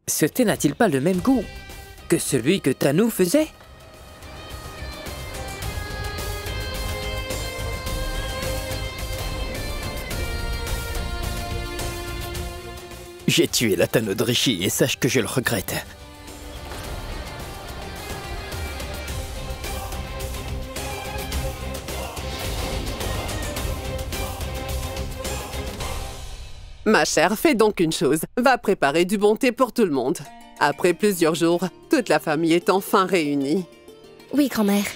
Ce thé n'a-t-il pas le même goût que celui que Tanou faisait? J'ai tué la Tanou de Rishi et sache que je le regrette. Ma chère, fais donc une chose. Va préparer du bon thé pour tout le monde. Après plusieurs jours, toute la famille est enfin réunie. Oui, grand-mère.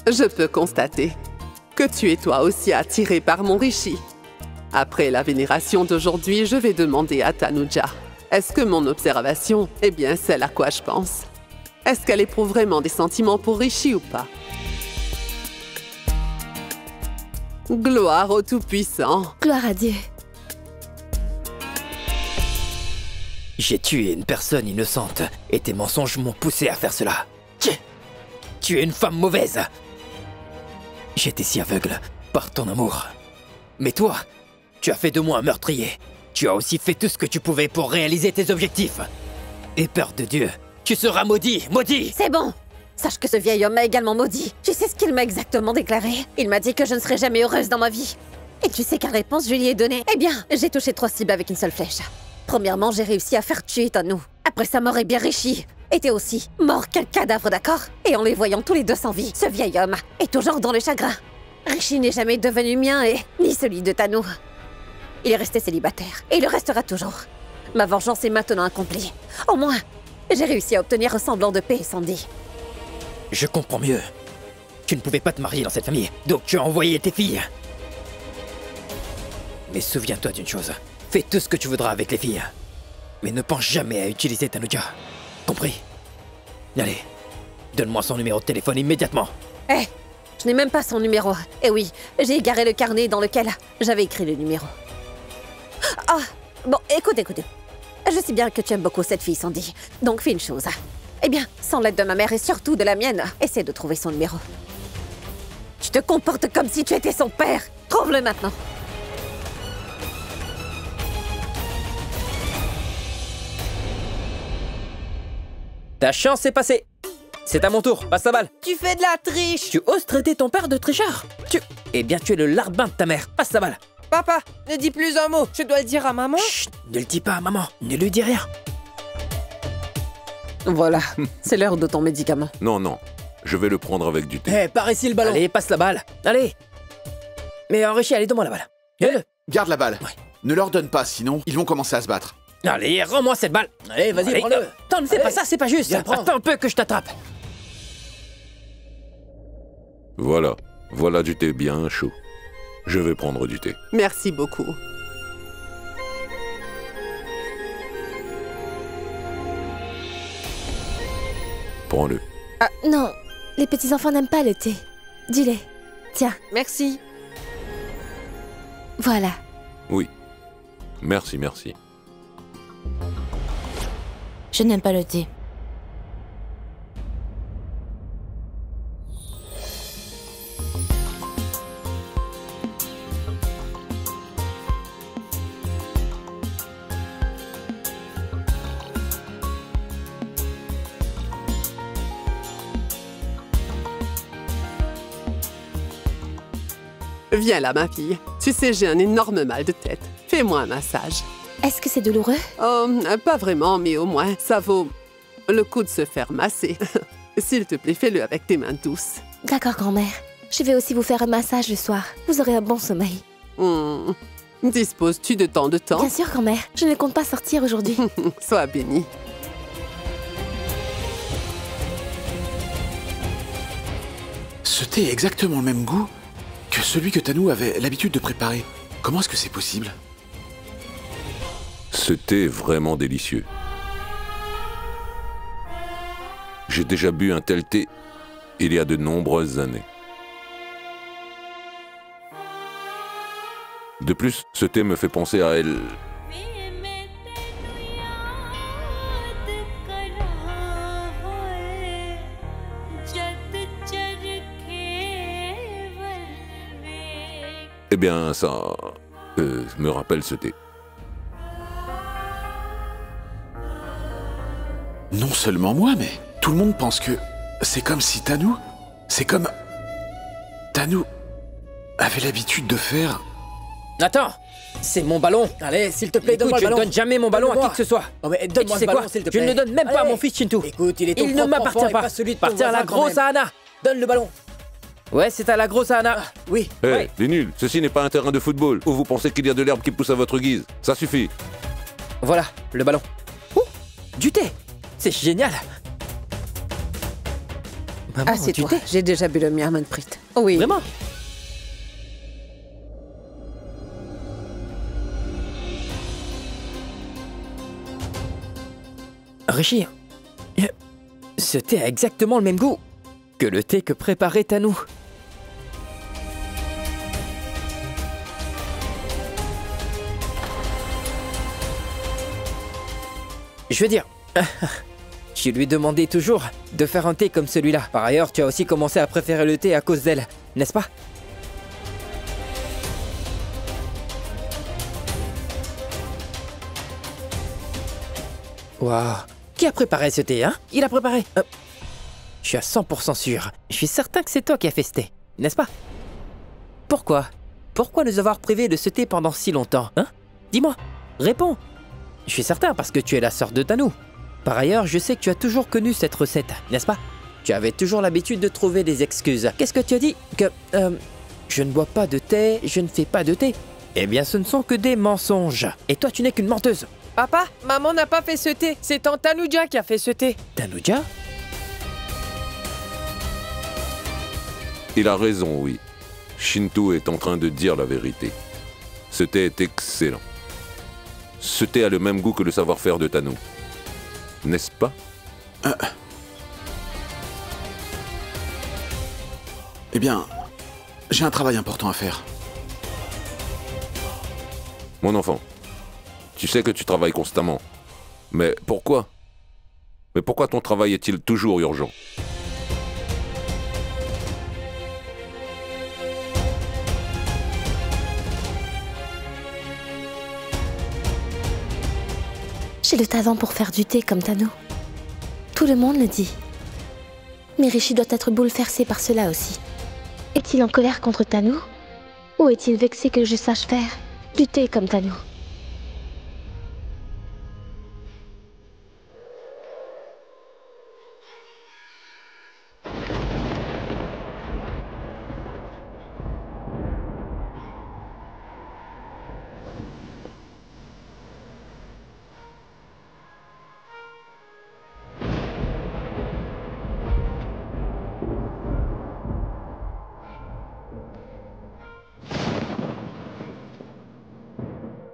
Je peux constater que tu es toi aussi attiré par mon Rishi. Après la vénération d'aujourd'hui, je vais demander à Tanuja. Est-ce que mon observation est bien celle à quoi je pense? Est-ce qu'elle éprouve vraiment des sentiments pour Rishi ou pas? Gloire au Tout-Puissant. Gloire à Dieu. J'ai tué une personne innocente et tes mensonges m'ont poussé à faire cela. Tu es une femme mauvaise. J'étais si aveugle par ton amour. Mais toi, tu as fait de moi un meurtrier. Tu as aussi fait tout ce que tu pouvais pour réaliser tes objectifs. Et peur de Dieu, tu seras maudit, maudit! C'est bon! Sache que ce vieil homme m'a également maudit. Tu sais ce qu'il m'a exactement déclaré? Il m'a dit que je ne serais jamais heureuse dans ma vie. Et tu sais quelle réponse je lui ai donnée? Eh bien, j'ai touché 3 cibles avec une seule flèche. Premièrement, j'ai réussi à faire tuer Tanou. Après sa mort, bien Rishi était aussi mort quel cadavre, d'accord? Et en les voyant tous les deux sans vie, ce vieil homme est toujours dans le chagrin. Rishi n'est jamais devenu mien et ni celui de Tanou. Il est resté célibataire et il le restera toujours. Ma vengeance est maintenant accomplie. Au moins, j'ai réussi à obtenir un semblant de paix, Sandy. Je comprends mieux. Tu ne pouvais pas te marier dans cette famille, donc tu as envoyé tes filles. Mais souviens-toi d'une chose. Fais tout ce que tu voudras avec les filles. Mais ne pense jamais à utiliser Tanuja. Compris? Allez, donne-moi son numéro de téléphone immédiatement. Eh, je n'ai même pas son numéro. Et oui, j'ai égaré le carnet dans lequel j'avais écrit le numéro. Ah, bon, écoute. Je sais bien que tu aimes beaucoup cette fille, Sandy. Donc fais une chose. Eh bien, sans l'aide de ma mère et surtout de la mienne, essaie de trouver son numéro. Tu te comportes comme si tu étais son père. Trouve-le maintenant. Ta chance est passée. C'est à mon tour, passe la balle. Tu fais de la triche! Tu oses traiter ton père de tricheur? Eh bien, tu es le larbin de ta mère. Passe la balle. Papa, ne dis plus un mot. Je dois le dire à maman. Chut, ne le dis pas à maman. Ne lui dis rien. Voilà, c'est l'heure de ton médicament. Non, je vais le prendre avec du thé. Eh, par ici le ballon. Allez, passe la balle. Allez. Mais Rishi, allez, donne-moi la balle. Donne-le. Garde la balle. Ouais. Ne leur donne pas, sinon ils vont commencer à se battre. Allez, rends-moi cette balle. Allez, vas-y, prends-le. Attends, ne fais pas ça, c'est pas juste. Viens, prends. Attends un peu que je t'attrape. Voilà du thé bien chaud. Je vais prendre du thé. Merci beaucoup. Prends-le. Ah, non, les petits-enfants n'aiment pas le thé. Dis-le. Tiens, Merci. voilà. Oui. Merci. Je n'aime pas le thé. Viens là, ma fille. Tu sais, j'ai un énorme mal de tête. Fais-moi un massage. Est-ce que c'est douloureux? Oh, pas vraiment, mais au moins, ça vaut le coup de se faire masser. S'il te plaît, fais-le avec tes mains douces. D'accord, grand-mère. Je vais aussi vous faire un massage le soir. Vous aurez un bon sommeil. Disposes-tu de tant de temps? Bien sûr, grand-mère. Je ne compte pas sortir aujourd'hui. Sois bénie. Ce thé a exactement le même goût que celui que Tanou avait l'habitude de préparer. Comment est-ce que c'est possible? Ce thé est vraiment délicieux. J'ai déjà bu un tel thé il y a de nombreuses années. De plus, ce thé me fait penser à elle. Eh bien, ça me rappelle ce thé. Non seulement moi, mais tout le monde pense que c'est comme si Tanou... C'est comme... Tanou avait l'habitude de faire... Attends, c'est mon ballon. Allez, s'il te plaît, Écoute, donne-moi je le ne ballon. donne jamais mon ballon à qui Donne-moi. que ce soit. Oh, mais Et tu donne-moi sais le ballon, quoi? s'il te Je plaît. ne le donne même pas à Allez. mon fils Chintu. Écoute, il est ton Il ne propre m'appartient enfant et pas. celui de ton Appartient à la voisin, quand grosse même. Anna. Donne le ballon. Ouais, c'est à la grosse Anna. Oui. Hé, Ouais. les nuls, ceci n'est pas un terrain de football où vous pensez qu'il y a de l'herbe qui pousse à votre guise. Ça suffit. Voilà, le ballon. Ouh, du thé. C'est génial. Maman, du Assieds-toi, thé. j'ai déjà bu le mien, Manpreet. Oui. Vraiment? Rishi, ce thé a exactement le même goût que le thé que préparait Tanou. Je veux dire, je lui demandais toujours de faire un thé comme celui-là. Par ailleurs, tu as aussi commencé à préférer le thé à cause d'elle, n'est-ce pas? Waouh. Qui a préparé ce thé, hein? Il a préparé. Je suis à 100% sûr. Je suis certain que c'est toi qui as fait ce thé, n'est-ce pas? Pourquoi? Pourquoi nous avoir privés de ce thé pendant si longtemps, hein? Dis-moi, réponds. Je suis certain parce que tu es la sœur de Tanou. Par ailleurs, je sais que tu as toujours connu cette recette, n'est-ce pas? Tu avais toujours l'habitude de trouver des excuses. Qu'est-ce que tu as dit? Que, je ne bois pas de thé, je ne fais pas de thé. Eh bien, ce ne sont que des mensonges. Et toi, tu n'es qu'une menteuse. Papa, maman n'a pas fait ce thé. C'est tante Tanuja qui a fait ce thé. Tanuja? Il a raison, oui. Shintu est en train de dire la vérité. Ce thé est excellent. Ce thé a le même goût que le savoir-faire de Tanou. N'est-ce pas? Eh bien, j'ai un travail important à faire. Mon enfant, tu sais que tu travailles constamment. Mais pourquoi? Mais pourquoi ton travail est-il toujours urgent? J'ai le talent pour faire du thé comme Tanou. Tout le monde le dit. Mais Rishi doit être bouleversé par cela aussi. Est-il en colère contre Tanou? Ou est-il vexé que je sache faire du thé comme Tanou?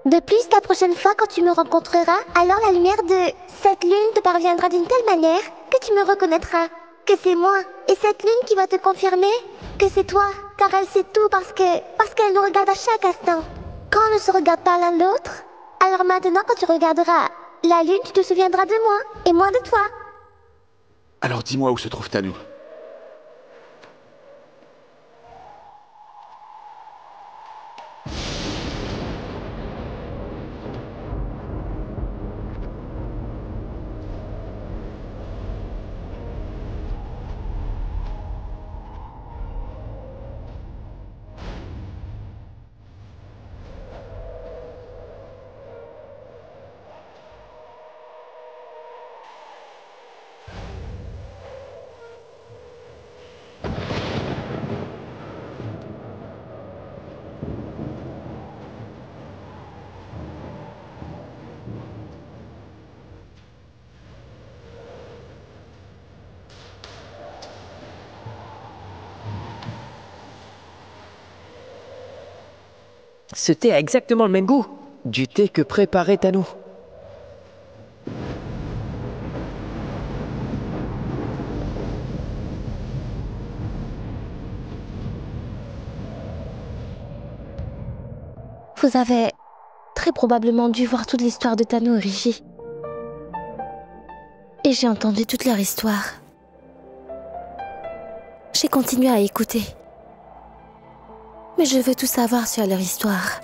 De plus, la prochaine fois quand tu me rencontreras, alors la lumière de cette lune te parviendra d'une telle manière que tu me reconnaîtras, que c'est moi. Et cette lune qui va te confirmer que c'est toi, car elle sait tout parce qu'elle nous regarde à chaque instant. Quand on ne se regarde pas l'un l'autre, alors maintenant quand tu regarderas la lune, tu te souviendras de moi, et moi de toi. Alors dis-moi où se trouve Tanou. Ce thé a exactement le même goût du thé que préparait Tanou. Vous avez très probablement dû voir toute l'histoire de Tanou et Rishi. Et j'ai entendu toute leur histoire. J'ai continué à écouter. Mais je veux tout savoir sur leur histoire.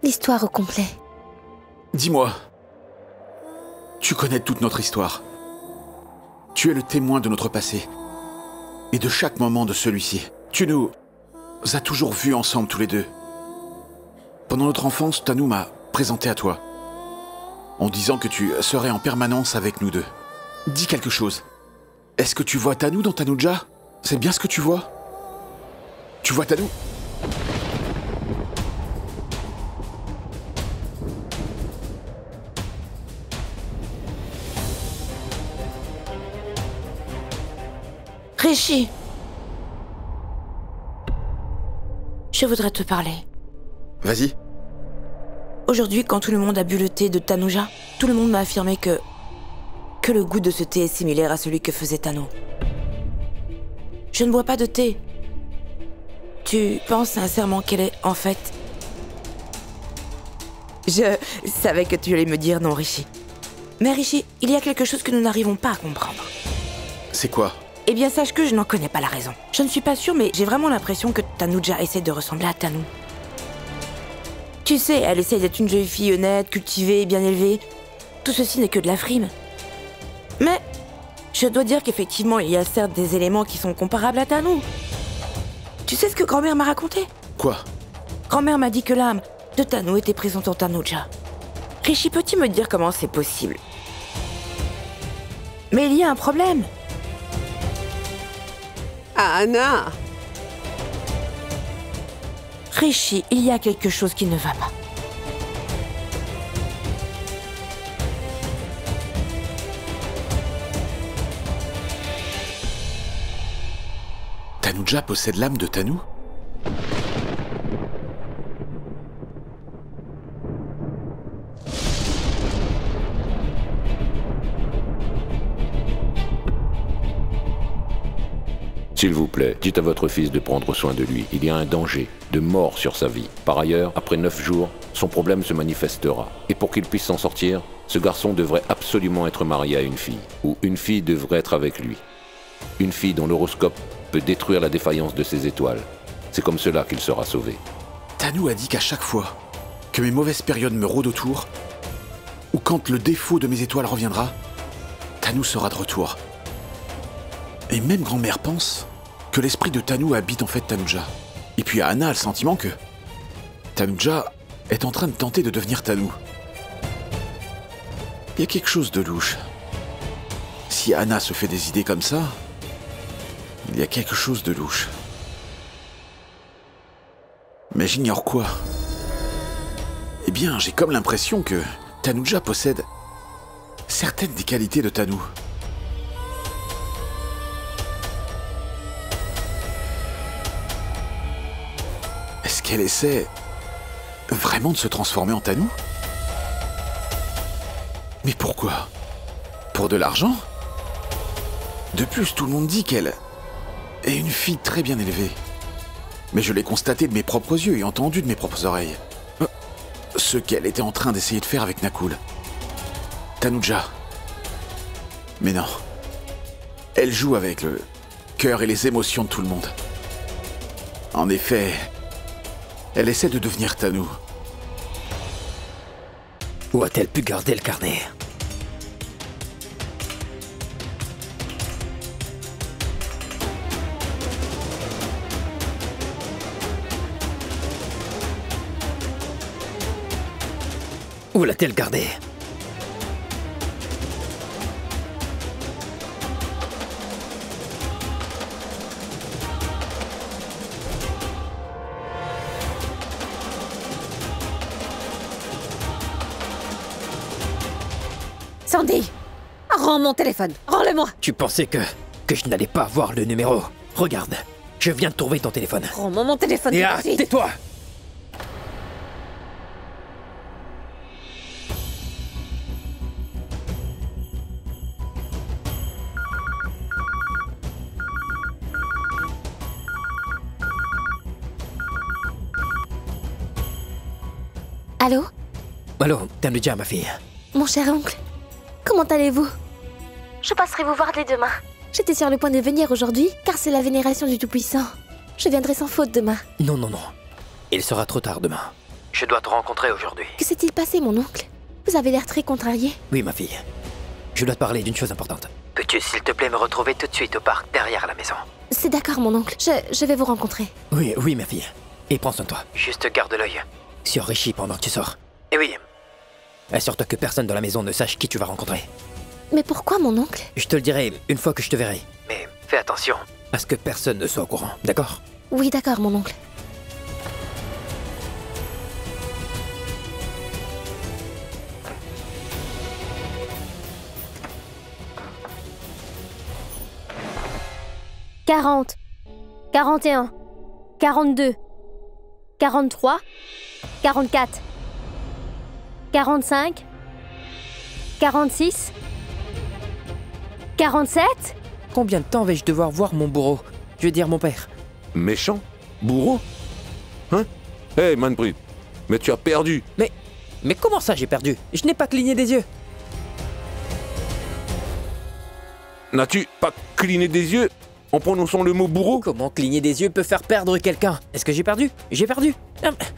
L'histoire au complet. Dis-moi, tu connais toute notre histoire. Tu es le témoin de notre passé et de chaque moment de celui-ci. Tu nous as toujours vus ensemble tous les deux. Pendant notre enfance, Tanou m'a présenté à toi, en disant que tu serais en permanence avec nous deux. Dis quelque chose. Est-ce que tu vois Tanou dans Tanoudja? C'est bien ce que tu vois? Tu vois Tanou? Rishi! Je voudrais te parler. Vas-y. Aujourd'hui, quand tout le monde a bu le thé de Tanoudja, tout le monde m'a affirmé que le goût de ce thé est similaire à celui que faisait Tanou. Je ne bois pas de thé. Tu penses sincèrement qu'elle est, en fait... Je savais que tu allais me dire non, Rishi. Mais Rishi, il y a quelque chose que nous n'arrivons pas à comprendre. C'est quoi? Eh bien, sache que je n'en connais pas la raison. Je ne suis pas sûre, mais j'ai vraiment l'impression que Tanoudja essaie de ressembler à Tanou. Tu sais, elle essaie d'être une jolie fille honnête, cultivée, bien élevée. Tout ceci n'est que de la frime. Mais je dois dire qu'effectivement, il y a certes des éléments qui sont comparables à Tanou. Tu sais ce que grand-mère m'a raconté? Quoi? Grand-mère m'a dit que l'âme de Tanou était présente en Tanoudja. Rishi, peux-tu me dire comment c'est possible? Mais il y a un problème. Anna! Rishi, il y a quelque chose qui ne va pas. Tanoudja possède l'âme de Tanou? S'il vous plaît, dites à votre fils de prendre soin de lui. Il y a un danger de mort sur sa vie. Par ailleurs, après 9 jours, son problème se manifestera. Et pour qu'il puisse s'en sortir, ce garçon devrait absolument être marié à une fille. Ou une fille devrait être avec lui. Une fille dont l'horoscope peut détruire la défaillance de ses étoiles. C'est comme cela qu'il sera sauvé. Tanou a dit qu'à chaque fois que mes mauvaises périodes me rôdent autour, ou quand le défaut de mes étoiles reviendra, Tanou sera de retour. Et même grand-mère pense que l'esprit de Tanou habite en fait Tanoudja. Et puis Anna a le sentiment que Tanoudja est en train de tenter de devenir Tanou. Il y a quelque chose de louche. Si Anna se fait des idées comme ça, il y a quelque chose de louche. Mais j'ignore quoi. Eh bien, j'ai comme l'impression que Tanoudja possède certaines des qualités de Tanou. Est-ce qu'elle essaie vraiment de se transformer en Tanou? Mais pourquoi? Pour de l'argent? De plus, tout le monde dit qu'elle est une fille très bien élevée. Mais je l'ai constaté de mes propres yeux et entendu de mes propres oreilles. Ce qu'elle était en train d'essayer de faire avec Nakul. Tanoudja. Mais non. Elle joue avec le cœur et les émotions de tout le monde. En effet, elle essaie de devenir Tanou. Où a-t-elle pu garder le carnet? Où l'a-t-elle gardé? Sandy! Rends mon téléphone! Rends-le-moi! Tu pensais que je n'allais pas avoir le numéro? Regarde, je viens de trouver ton téléphone. Rends-moi mon téléphone Et tout ah, de suite! tais-toi! Allô? Allô, Tanoudja, ma fille. Mon cher oncle, comment allez-vous? Je passerai vous voir dès demain. J'étais sur le point de venir aujourd'hui, car c'est la vénération du Tout-Puissant. Je viendrai sans faute demain. Non, non, non. Il sera trop tard demain. Je dois te rencontrer aujourd'hui. Que s'est-il passé, mon oncle? Vous avez l'air très contrarié. Oui, ma fille. Je dois te parler d'une chose importante. Peux-tu, s'il te plaît, me retrouver tout de suite au parc, derrière la maison? C'est d'accord, mon oncle. Je vais vous rencontrer. Oui, oui, ma fille. Et prends soin de toi. Juste garde l'œil sur Rishi pendant que tu sors. Et oui, assure-toi que personne dans la maison ne sache qui tu vas rencontrer. Mais pourquoi, mon oncle? Je te le dirai une fois que je te verrai. Mais fais attention à ce que personne ne soit au courant, d'accord? Oui, d'accord, mon oncle. « 40, 41, 42, 43, 44, 45, 46, 47 ?» Combien de temps vais-je devoir voir mon bourreau? Je veux dire mon père. Méchant? Bourreau? Hein? Hé, Manpreet, mais tu as perdu. Mais comment ça j'ai perdu? Je n'ai pas cligné des yeux. N'as-tu pas cligné des yeux en prononçant le mot bourreau? Comment cligner des yeux peut faire perdre quelqu'un? Est-ce que j'ai perdu? J'ai perdu.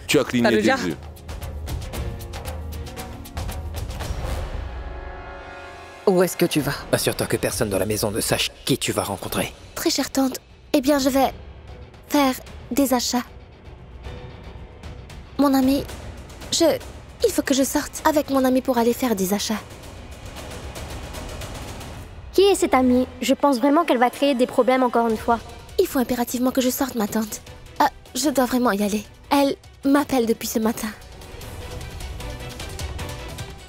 Tu as cligné des déjà yeux. Où est-ce que tu vas? Assure-toi que personne dans la maison ne sache qui tu vas rencontrer. Très chère tante, eh bien, je vais faire des achats. Mon ami, il faut que je sorte avec mon ami pour aller faire des achats. Qui est cette amie? Je pense vraiment qu'elle va créer des problèmes encore une fois. Il faut impérativement que je sorte, ma tante. Ah, je dois vraiment y aller. Elle m'appelle depuis ce matin.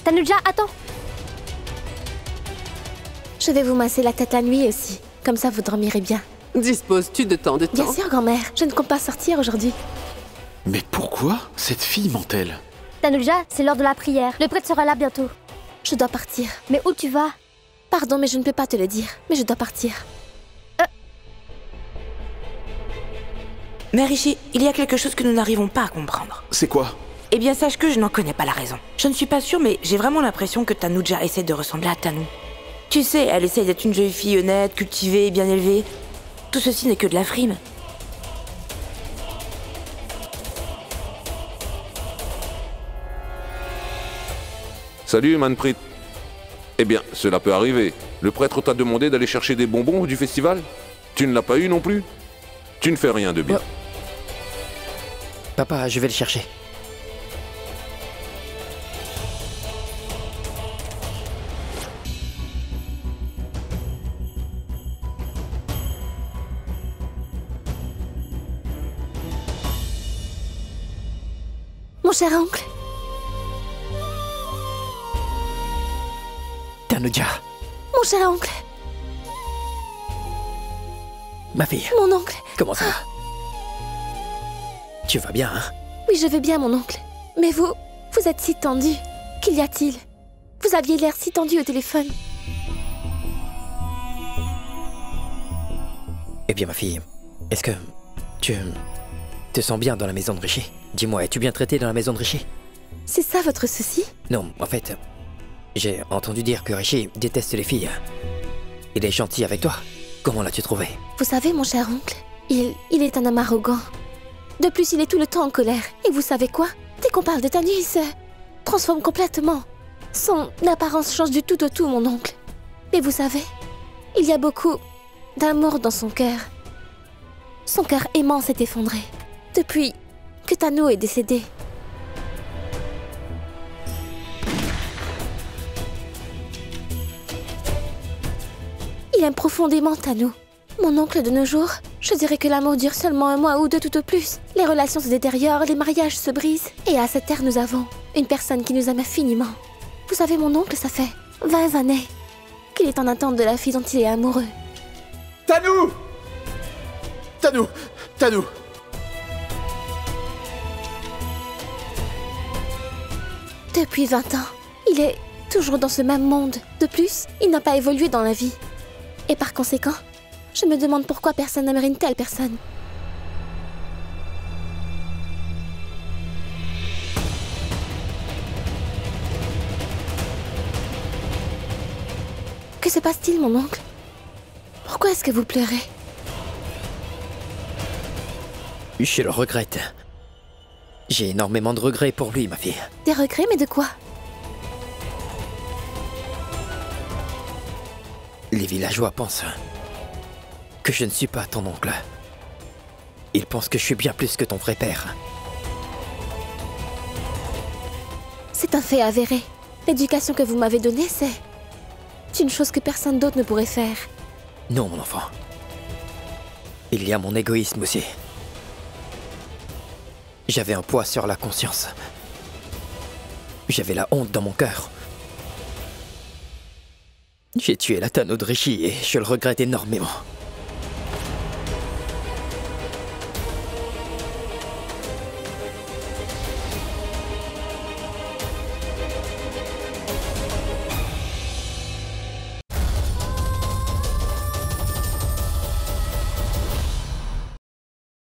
Tanuja, attends! Je vais vous masser la tête la nuit aussi. Comme ça, vous dormirez bien. Disposes-tu de tant de temps? Bien sûr, grand-mère. Je ne compte pas sortir aujourd'hui. Mais pourquoi cette fille ment-elle? Tanuja, c'est l'heure de la prière. Le prêtre sera là bientôt. Je dois partir. Mais où tu vas? Pardon, mais je ne peux pas te le dire. Mais je dois partir. Mais Rishi, il y a quelque chose que nous n'arrivons pas à comprendre. C'est quoi? Eh bien, sache que je n'en connais pas la raison. Je ne suis pas sûre, mais j'ai vraiment l'impression que Tanuja essaie de ressembler à Tanu. Tu sais, elle essaie d'être une jolie fille honnête, cultivée, bien élevée. Tout ceci n'est que de la frime. Salut, Manpreet. Eh bien, cela peut arriver. Le prêtre t'a demandé d'aller chercher des bonbons du festival? Tu ne l'as pas eu non plus? Tu ne fais rien de bien. Papa, je vais le chercher. Mon cher oncle. Tanuja, Mon cher oncle. ma fille, Mon oncle. comment ça va? Tu vas bien, hein? Oui, je vais bien, mon oncle. Mais vous êtes si tendu. Qu'y a-t-il? Vous aviez l'air si tendu au téléphone. Eh bien, ma fille, est-ce que tu te sens bien dans la maison de Rishi? Dis-moi, es-tu bien traité dans la maison de Rishi? C'est ça votre souci? Non, en fait, j'ai entendu dire que Rishi déteste les filles. Il est gentil avec toi. Comment l'as-tu trouvé? Vous savez, mon cher oncle, il est un homme arrogant. De plus, il est tout le temps en colère. Et vous savez quoi? Dès qu'on parle de Tanu, il se transforme complètement. Son apparence change du tout au tout, mon oncle. Mais vous savez, il y a beaucoup d'amour dans son cœur. Son cœur aimant s'est effondré depuis que Tanu est décédé. Il aime profondément Tanu. Mon oncle, de nos jours, je dirais que l'amour dure seulement un mois ou deux tout au plus. Les relations se détériorent, les mariages se brisent. Et à cette terre, nous avons une personne qui nous aime infiniment. Vous savez, mon oncle, ça fait 20 années qu'il est en attente de la fille dont il est amoureux. Tanu! Tanu! Tanu! Depuis 20 ans, il est toujours dans ce même monde. De plus, il n'a pas évolué dans la vie. Et par conséquent, je me demande pourquoi personne n'aimerait une telle personne. Que se passe-t-il, mon oncle? Pourquoi est-ce que vous pleurez? Je le regrette. J'ai énormément de regrets pour lui, ma fille. Des regrets, mais de quoi? Les villageois pensent que je ne suis pas ton oncle. Ils pensent que je suis bien plus que ton vrai père. C'est un fait avéré. L'éducation que vous m'avez donnée, c'est une chose que personne d'autre ne pourrait faire. Non, mon enfant. Il y a mon égoïsme aussi. J'avais un poids sur la conscience. J'avais la honte dans mon cœur. J'ai tué la Tano de Rishi et je le regrette énormément.